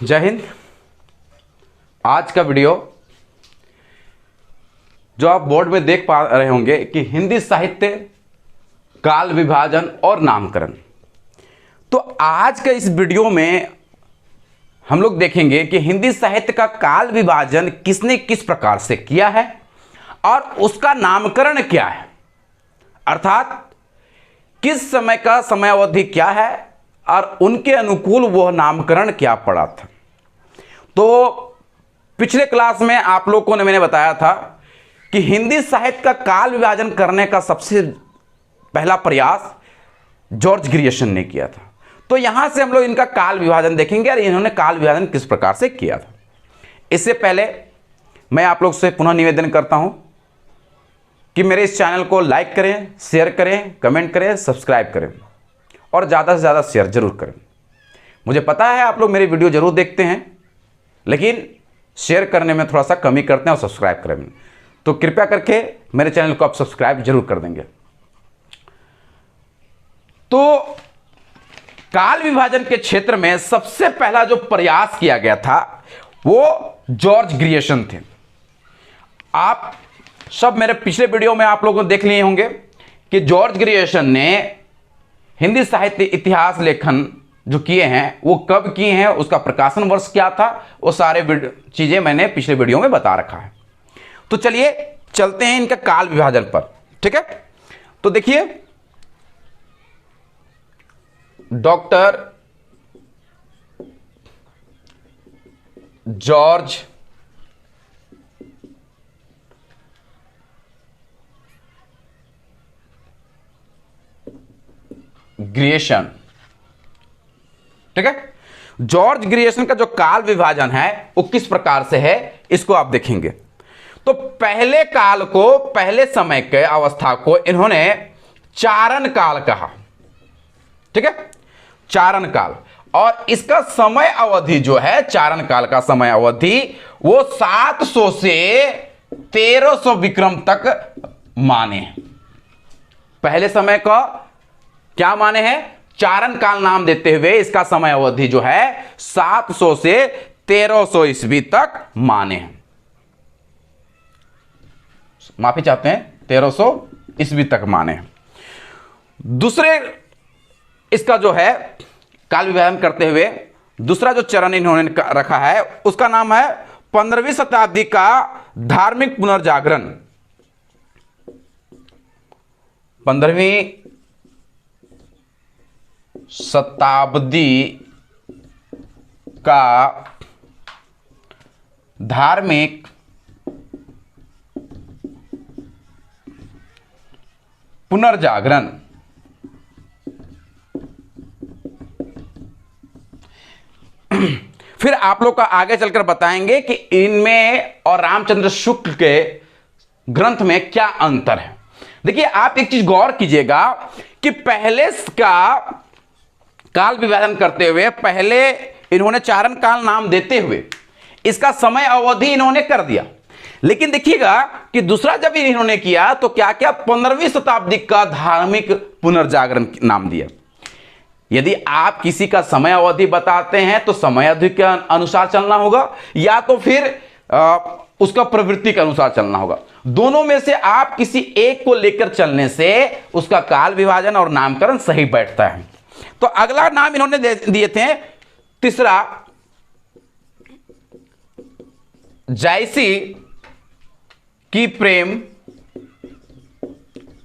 जय हिंद। आज का वीडियो जो आप बोर्ड में देख पा रहे होंगे कि हिंदी साहित्य काल विभाजन और नामकरण। तो आज का इस वीडियो में हम लोग देखेंगे कि हिंदी साहित्य का काल विभाजन किसने किस प्रकार से किया है और उसका नामकरण क्या है, अर्थात किस समय का समयावधि क्या है और उनके अनुकूल वह नामकरण क्या पड़ा था। तो पिछले क्लास में आप लोगों को मैंने बताया था कि हिंदी साहित्य का काल विभाजन करने का सबसे पहला प्रयास जॉर्ज ग्रियर्सन ने किया था। तो यहां से हम लोग इनका काल विभाजन देखेंगे और इन्होंने काल विभाजन किस प्रकार से किया था। इससे पहले मैं आप लोग से पुनः निवेदन करता हूं कि मेरे इस चैनल को लाइक करें, शेयर करें, कमेंट करें, सब्सक्राइब करें और ज़्यादा से ज़्यादा शेयर जरूर करें। मुझे पता है आप लोग मेरी वीडियो जरूर देखते हैं, लेकिन शेयर करने में थोड़ा सा कमी करते हैं और सब्सक्राइब करें। तो कृपया करके मेरे चैनल को आप सब्सक्राइब जरूर कर देंगे। तो काल विभाजन के क्षेत्र में सबसे पहला जो प्रयास किया गया था वो जॉर्ज ग्रियर्सन थे। आप सब मेरे पिछले वीडियो में आप लोगों ने देख लिए होंगे कि जॉर्ज ग्रियर्सन ने हिंदी साहित्य इतिहास लेखन जो किए हैं वो कब किए हैं, उसका प्रकाशन वर्ष क्या था, वो सारे चीजें मैंने पिछले वीडियो में बता रखा है। तो चलिए चलते हैं इनका काल विभाजन पर। ठीक है, तो देखिए डॉक्टर जॉर्ज ग्रियर्सन। ठीक है, जॉर्ज ग्रियर्सन का जो काल विभाजन है वो किस प्रकार से है इसको आप देखेंगे। तो पहले काल को, पहले समय के अवस्था को इन्होंने चारण काल कहा। ठीक है, चारण काल। और इसका समय अवधि जो है, चारण काल का समय अवधि वो 700 से 1300 विक्रम तक माने। पहले समय का क्या माने हैं, चारण काल नाम देते हुए इसका समय अवधि जो है 700 से 1300 ईस्वी तक माने हैं। माफी चाहते हैं, 1300 ईस्वी तक माने हैं। दूसरे इसका जो है काल विभाजन करते हुए दूसरा जो चरण इन्होंने रखा है उसका नाम है 15वीं शताब्दी का धार्मिक पुनर्जागरण। 15वीं शताब्दी का धार्मिक पुनर्जागरण। फिर आप लोग का आगे चलकर बताएंगे कि इनमें और रामचंद्र शुक्ल के ग्रंथ में क्या अंतर है। देखिए आप एक चीज गौर कीजिएगा कि पहले का काल विभाजन करते हुए पहले इन्होंने चारण काल नाम देते हुए इसका समय अवधि इन्होंने कर दिया, लेकिन देखिएगा कि दूसरा जब इन्होंने किया तो क्या क्या 15वीं शताब्दी का धार्मिक पुनर्जागरण नाम दिया। यदि आप किसी का समय अवधि बताते हैं तो समय अवधि के अनुसार चलना होगा या तो फिर उसका प्रवृत्ति के अनुसार चलना होगा। दोनों में से आप किसी एक को लेकर चलने से उसका काल विभाजन और नामकरण सही बैठता है। तो अगला नाम इन्होंने दिए थे तीसरा, जायसी की प्रेम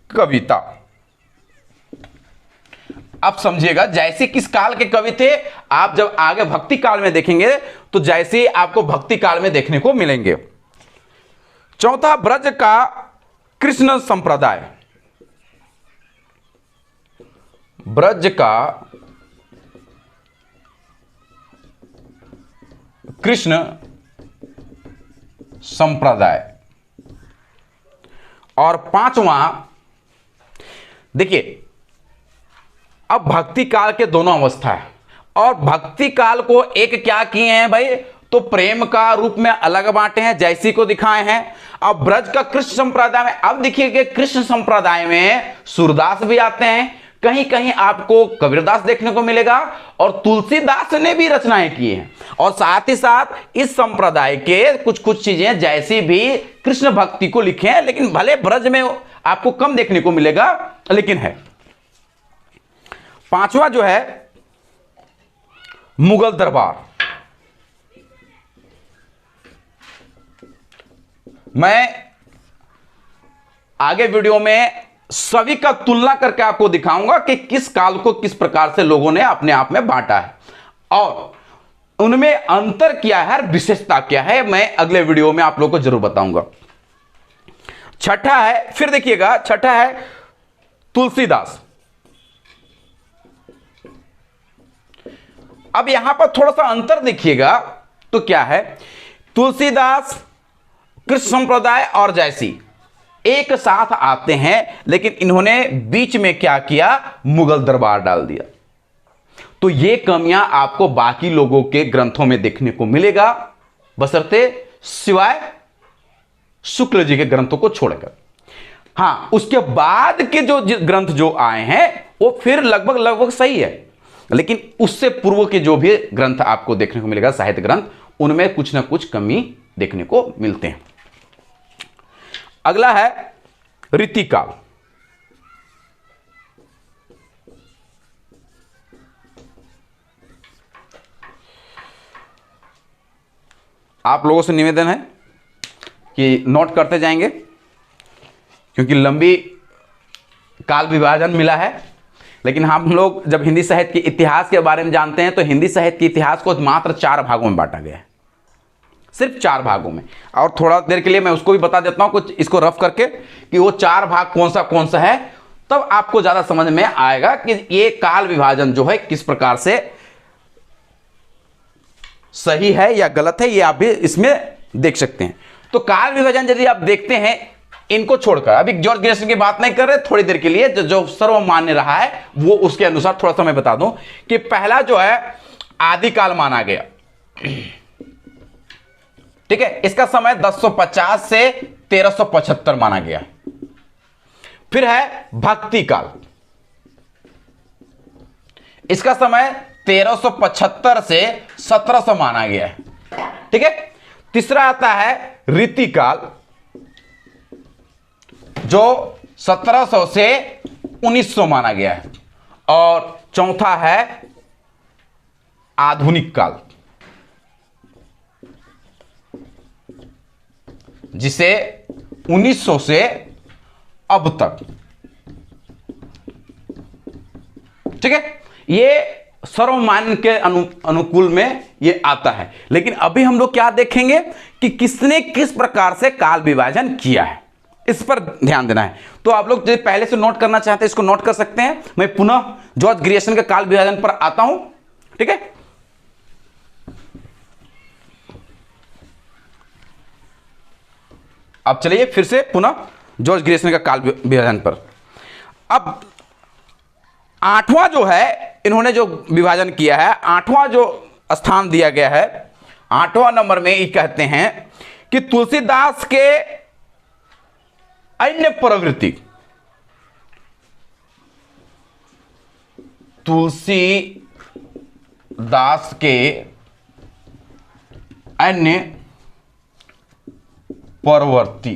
कविता। अब समझिएगा जायसी किस काल के कवि थे। आप जब आगे भक्ति काल में देखेंगे तो जायसी आपको भक्ति काल में देखने को मिलेंगे। चौथा, ब्रज का कृष्ण संप्रदाय। ब्रज का कृष्ण संप्रदाय। और पांचवा, देखिए अब भक्ति काल के दोनों अवस्था है और भक्ति काल को एक क्या किए हैं भाई, तो प्रेम का रूप में अलग बांटे हैं, जैसी को दिखाए हैं। अब ब्रज का कृष्ण संप्रदाय में, अब देखिए कि कृष्ण संप्रदाय में सूरदास भी आते हैं, कहीं कहीं आपको कबीरदास देखने को मिलेगा और तुलसीदास ने भी रचनाएं की हैं। और साथ ही साथ इस संप्रदाय के कुछ कुछ चीजें जैसी भी कृष्ण भक्ति को लिखे हैं, लेकिन भले ब्रज में आपको कम देखने को मिलेगा, लेकिन है। पांचवा जो है मुगल दरबार। मैं आगे वीडियो में सभी का तुलना करके आपको दिखाऊंगा कि किस काल को किस प्रकार से लोगों ने अपने आप में बांटा है और उनमें अंतर क्या है, विशेषता क्या है, मैं अगले वीडियो में आप लोगों को जरूर बताऊंगा। छठा है, फिर देखिएगा, छठा है तुलसीदास। अब यहां पर थोड़ा सा अंतर देखिएगा तो क्या है, तुलसीदास कृष्ण संप्रदाय और जैसी एक साथ आते हैं, लेकिन इन्होंने बीच में क्या किया, मुगल दरबार डाल दिया। तो ये कमियां आपको बाकी लोगों के ग्रंथों में देखने को मिलेगा, बशर्ते सिवाय शुक्ल जी के ग्रंथों को छोड़कर। हां, उसके बाद के जो ग्रंथ जो आए हैं वो फिर लगभग सही है, लेकिन उससे पूर्व के जो भी ग्रंथ आपको देखने को मिलेगा, साहित्य ग्रंथ, उनमें कुछ ना कुछ कमी देखने को मिलते हैं। अगला है रीतिकाल। आप लोगों से निवेदन है कि नोट करते जाएंगे, क्योंकि लंबी काल विभाजन मिला है। लेकिन हम लोग जब हिंदी साहित्य के इतिहास के बारे में जानते हैं तो हिंदी साहित्य के इतिहास को मात्र 4 भागों में बांटा गया है, सिर्फ 4 भागों में। और थोड़ा देर के लिए मैं उसको भी बता देता हूं कुछ इसको रफ करके कि वो 4 भाग कौन सा है, तब आपको ज्यादा समझ में आएगा कि ये काल विभाजन जो है किस प्रकार से सही है या गलत है, ये आप भी इसमें देख सकते हैं। तो काल विभाजन यदि आप देखते हैं, इनको छोड़कर, अभी जॉर्ज ग्रेसन की बात नहीं कर रहे, थोड़ी देर के लिए जो सर्वमान्य रहा है वो उसके अनुसार थोड़ा सा मैं बता दूं कि पहला जो है आदिकाल माना गया। ठीक है, इसका समय 1050 से 1375 माना गया। फिर है भक्ति काल, इसका समय 1375 से 1700 माना गया है। ठीक है, तीसरा आता है रीतिकाल, जो 1700 से 1900 माना गया है। और चौथा है आधुनिक काल, जिसे 1900 से अब तक। ठीक है, ये सर्वमान्य के अनुकूल में ये आता है। लेकिन अभी हम लोग क्या देखेंगे कि किसने किस प्रकार से काल विभाजन किया है, इस पर ध्यान देना है। तो आप लोग जो पहले से नोट करना चाहते हैं इसको नोट कर सकते हैं। मैं पुनः जॉर्ज ग्रियर्सन के काल विभाजन पर आता हूं। ठीक है, अब चलिए फिर से पुनः जॉर्ज ग्रियर्सन का काल विभाजन पर। अब 8वां जो है, इन्होंने जो विभाजन किया है, 8वां जो स्थान दिया गया है, 8वां नंबर में ये कहते हैं कि तुलसीदास के अन्य प्रवृत्ति, तुलसीदास के अन्य प्रवृत्ति।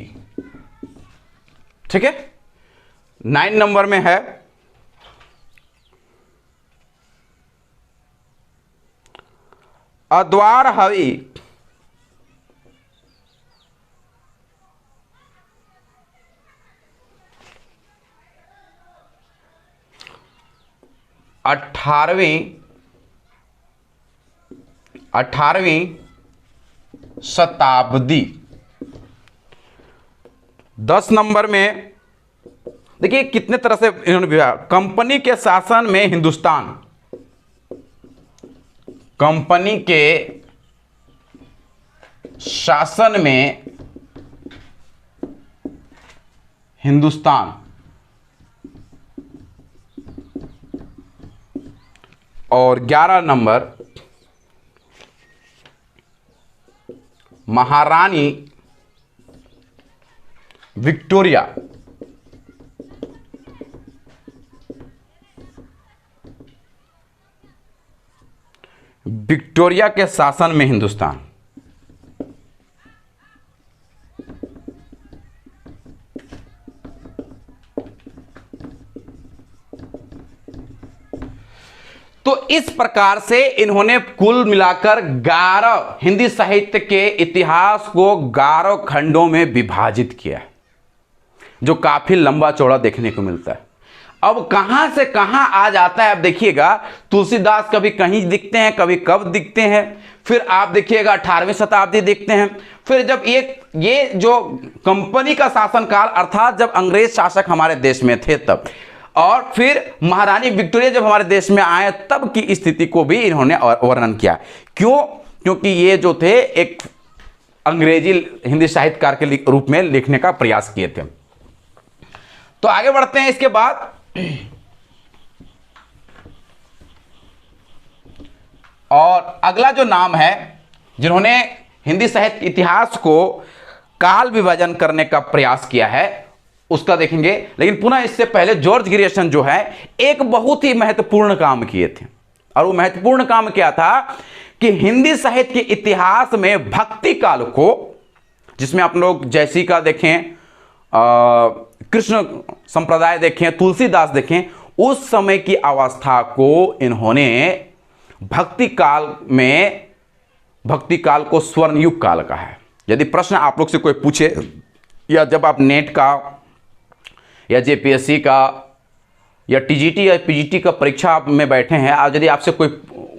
ठीक है, 9 नंबर में है अद्वार हवि, अठारहवीं शताब्दी। 10 नंबर में देखिए कितने तरह से इन्होंने विभाग। कंपनी के शासन में हिंदुस्तान, कंपनी के शासन में हिंदुस्तान, और 11 नंबर महारानी विक्टोरिया विक्टोरिया के शासन में हिंदुस्तान। तो इस प्रकार से इन्होंने कुल मिलाकर 11 हिंदी साहित्य के इतिहास को 11 खंडों में विभाजित किया, जो काफी लंबा चौड़ा देखने को मिलता है। अब कहां से कहां आ जाता है, अब देखिएगा तुलसीदास कभी कहीं दिखते हैं, कभी कब दिखते हैं, फिर आप देखिएगा 18वीं शताब्दी देखते हैं, फिर जब ये जो कंपनी का शासनकाल अर्थात जब अंग्रेज शासक हमारे देश में थे तब, और फिर महारानी विक्टोरिया जब हमारे देश में आए तब की स्थिति को भी इन्होंने वर्णन किया। क्यों? क्योंकि ये जो थे एक अंग्रेजी हिंदी साहित्यकार के रूप में लिखने का प्रयास किए थे। तो आगे बढ़ते हैं। इसके बाद और अगला जो नाम है जिन्होंने हिंदी साहित्य इतिहास को काल विभाजन करने का प्रयास किया है उसका देखेंगे, लेकिन पुनः इससे पहले जॉर्ज ग्रियर्सन जो है एक बहुत ही महत्वपूर्ण काम किए थे। और वो महत्वपूर्ण काम क्या था कि हिंदी साहित्य के इतिहास में भक्ति काल को, जिसमें आप लोग जयसी का देखें, कृष्ण संप्रदाय देखें, तुलसीदास देखें, उस समय की अवस्था को इन्होंने भक्ति काल को स्वर्ण युग काल कहा है। यदि प्रश्न आप लोग से कोई पूछे या जब आप नेट का या जेपीएससी का या टीजीटी या पीजीटी का परीक्षा में बैठे हैं, आज यदि आपसे कोई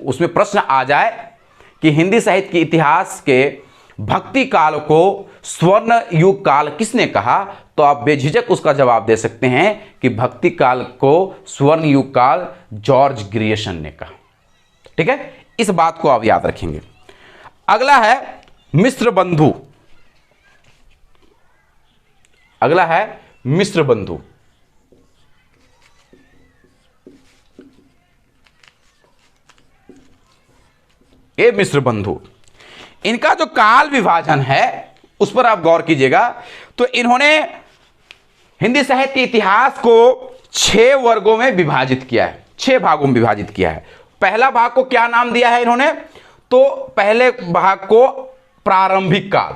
उसमें प्रश्न आ जाए कि हिंदी साहित्य के इतिहास के भक्ति काल को स्वर्ण युग काल किसने कहा, तो आप बेझिझक उसका जवाब दे सकते हैं कि भक्ति काल को स्वर्ण युग काल जॉर्ज ग्रियर्सन ने कहा। ठीक है, इस बात को आप याद रखेंगे। अगला है मिश्र बंधु। अगला है मिश्र बंधु। ये मिश्र बंधु, इनका जो काल विभाजन है उस पर आप गौर कीजिएगा। तो इन्होंने हिंदी साहित्य के इतिहास को 6 वर्गों में विभाजित किया है, 6 भागों में विभाजित किया है। पहला भाग को क्या नाम दिया है इन्होंने, तो पहले भाग को प्रारंभिक काल,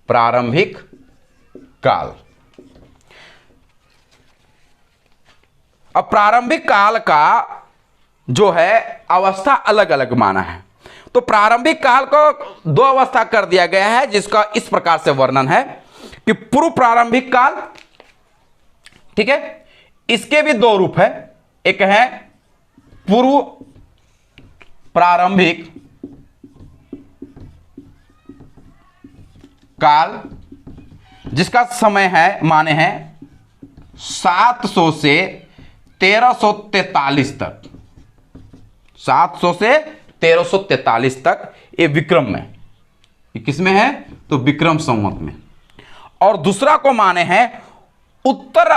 प्रारंभिक काल। अब प्रारंभिक काल का जो है अवस्था अलग अलग माना है। तो प्रारंभिक काल को 2 अवस्था कर दिया गया है, जिसका इस प्रकार से वर्णन है कि पूर्व प्रारंभिक काल, ठीक है, इसके भी 2 रूप है। एक है पूर्व प्रारंभिक काल, जिसका समय है माने हैं 700 से 1343 तक, 700 से 1343 तक, ये विक्रम में, ये किसमें है, तो विक्रम संवत में। और दूसरा को माने हैं उत्तर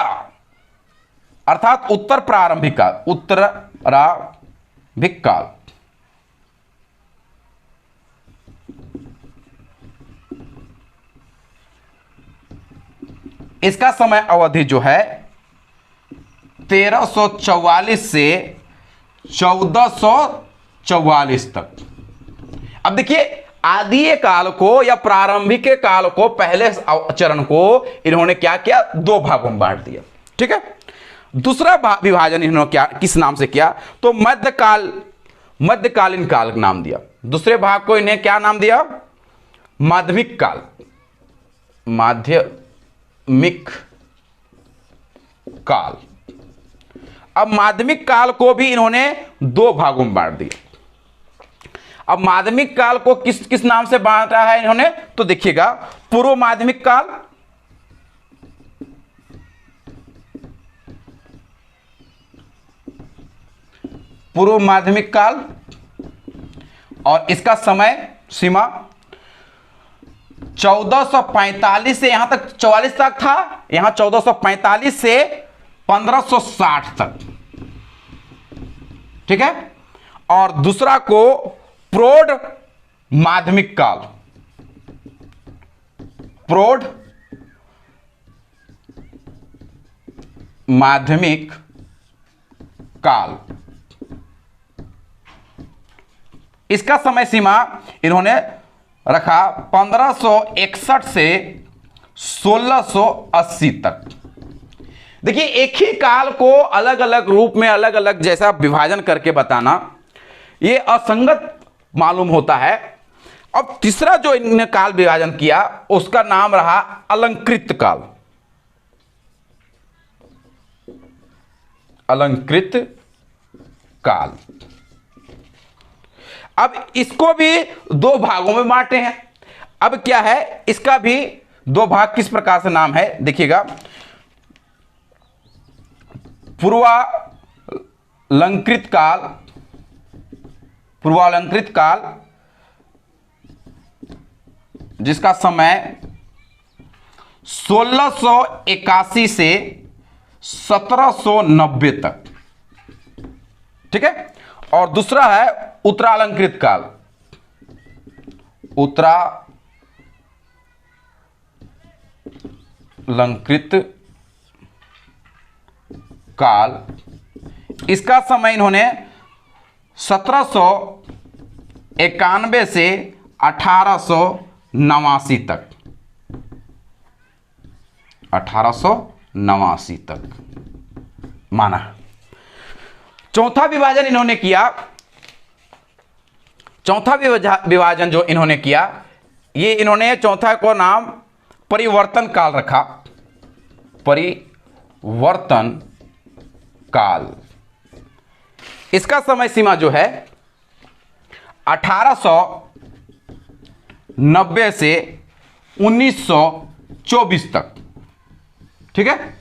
अर्थात उत्तर प्रारंभिक काल, उत्तरारंभिक काल। इसका समय अवधि जो है 1344 से 1444 तक। अब देखिए आदिय काल को या प्रारंभिक काल को, पहले चरण को इन्होंने क्या किया, 2 भागों में बांट दिया। ठीक है, दूसरा विभाजन इन्होंने क्या किस नाम से किया, तो मध्यकालीन काल नाम दिया। दूसरे भाग को इन्हें क्या नाम दिया, माध्यमिक काल, माध्यमिक काल। अब माध्यमिक काल को भी इन्होंने 2 भागों में बांट दिया। अब माध्यमिक काल को किस किस नाम से बांटा है इन्होंने, तो देखिएगा पूर्व माध्यमिक काल, पूर्व माध्यमिक काल, और इसका समय सीमा 1445 से यहां तक 44 तक था, यहां 1445 से 1560 तक। ठीक है, और दूसरा को प्रौढ़ माध्यमिक काल, प्रौढ़ माध्यमिक काल, इसका समय सीमा इन्होंने रखा 1561 से 1680 तक। देखिए, एक ही काल को अलग अलग रूप में अलग अलग जैसा विभाजन करके बताना ये असंगत मालूम होता है। अब तीसरा जो इन्होंने काल विभाजन किया उसका नाम रहा अलंकृत काल। अलंकृत काल। अब इसको भी दो भागों में बांटे हैं। अब क्या है, इसका भी दो भाग किस प्रकार से नाम है देखिएगा। पूर्वालंकृत काल, पूर्वालंकृत काल जिसका समय 1681 से 1790 तक, ठीक है। और दूसरा है उत्तरालंकृत काल। उत्तरालंकृत काल, इसका समय इन्होंने 1791 से 1889 तक, 1889 तक माना। चौथा विभाजन इन्होंने किया, चौथा विभाजन जो इन्होंने किया, ये इन्होंने चौथा को नाम परिवर्तन काल रखा। परिवर्तन काल, इसका समय सीमा जो है 1890 से 1924 तक, ठीक है।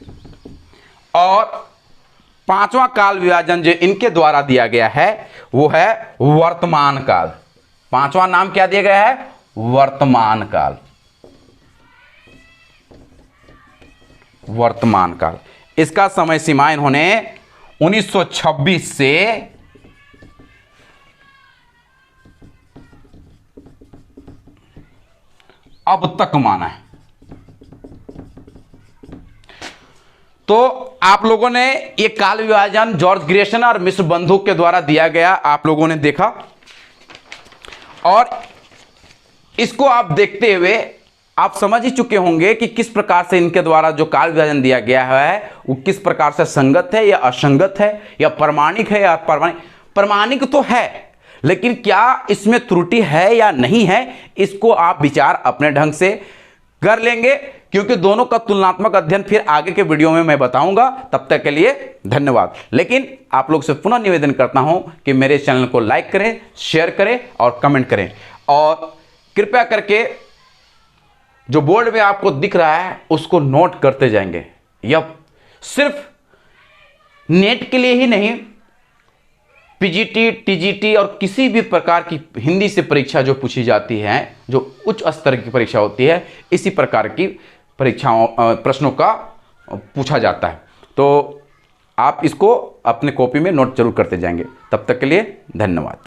और पांचवा काल विभाजन जो इनके द्वारा दिया गया है वो है वर्तमान काल। पांचवा नाम क्या दिया गया है? वर्तमान काल। वर्तमान काल, इसका समय सीमा इन्होंने 1926 से अब तक माना है। तो आप लोगों ने ये काल विभाजन जॉर्ज ग्रेसन और मिश्र बंधु के द्वारा दिया गया, आप लोगों ने देखा, और इसको आप देखते हुए आप समझ ही चुके होंगे कि किस प्रकार से इनके द्वारा जो काल विभाजन दिया गया है वो किस प्रकार से संगत है या असंगत है या प्रमाणिक है या प्रमाणिक तो है, लेकिन क्या इसमें त्रुटि है या नहीं है, इसको आप विचार अपने ढंग से कर लेंगे, क्योंकि दोनों का तुलनात्मक अध्ययन फिर आगे के वीडियो में मैं बताऊंगा। तब तक के लिए धन्यवाद। लेकिन आप लोग से पुनः निवेदन करता हूं कि मेरे चैनल को लाइक करें, शेयर करें और कमेंट करें, और कृपया करके जो बोर्ड में आपको दिख रहा है उसको नोट करते जाएंगे। यह सिर्फ नेट के लिए ही नहीं, पीजीटी, टीजीटी और किसी भी प्रकार की हिंदी से परीक्षा जो पूछी जाती है, जो उच्च स्तर की परीक्षा होती है, इसी प्रकार की परीक्षाओं प्रश्नों का पूछा जाता है। तो आप इसको अपने कॉपी में नोट जरूर करते जाएंगे। तब तक के लिए धन्यवाद।